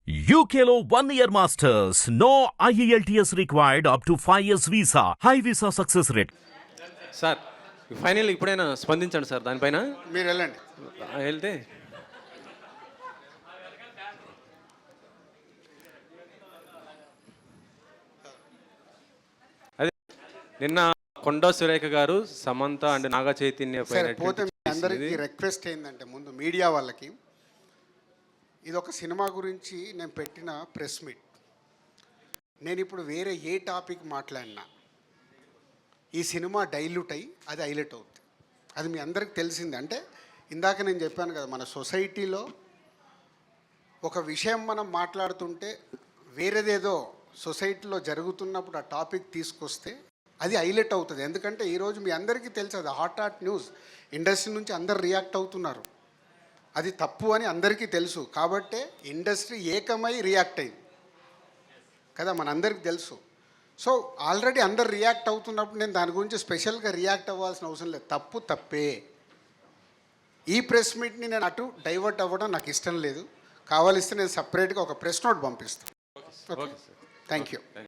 UKLO 1 year masters. No IELTS required up to 5 years visa. High visa success rate. Sir final ఇప్పుడైనా స్పందించండి sir దానిపైన. మీరు వెళ్ళండి. వెళ్తే అదే నిన్న కొండా సురేఖ గారు సమంత అండ్ నాగ చైతన్య సరే పోతే మీ అందరికీ రిక్వెస్ట్ ఏంటంటే ముందు మీడియా వాళ్ళకి ఇది ఒక సినిమా గురించి నేను పెట్టిన ప్రెస్ మీట్. నేను ఇప్పుడు వేరే ఏ టాపిక్ మాట్లాడినా ఈ సినిమా డైల్యూట్ అయ్యి అది హైలైట్ అవుతుంది. అది మీ అందరికి తెలిసింది. అంటే ఇందాక నేను చెప్పాను కదా, మన సొసైటీలో ఒక విషయం మనం మాట్లాడుతుంటే వేరేదేదో సొసైటీలో జరుగుతున్నప్పుడు ఆ టాపిక్ తీసుకొస్తే అది హైలైట్ అవుతుంది. ఎందుకంటే ఈరోజు మీ అందరికీ తెలుసు, అది హాట్ న్యూస్. ఇండస్ట్రీ నుంచి అందరు రియాక్ట్ అవుతున్నారు. అది తప్పు అని అందరికీ తెలుసు. కాబట్టే ఇండస్ట్రీ ఏకమై రియాక్ట్ అయింది కదా, మనందరికీ తెలుసు. సో ఆల్రెడీ అందరు రియాక్ట్ అవుతున్నప్పుడు నేను దాని గురించి స్పెషల్గా రియాక్ట్ అవ్వాల్సిన అవసరం లేదు. తప్పు తప్పే. ఈ ప్రెస్ మీట్ని నేను అటు డైవర్ట్ అవ్వడం నాకు ఇష్టం లేదు. కావాలిస్తే నేను సపరేట్గా ఒక ప్రెస్ నోట్ పంపిస్తాను. Okay, thank you.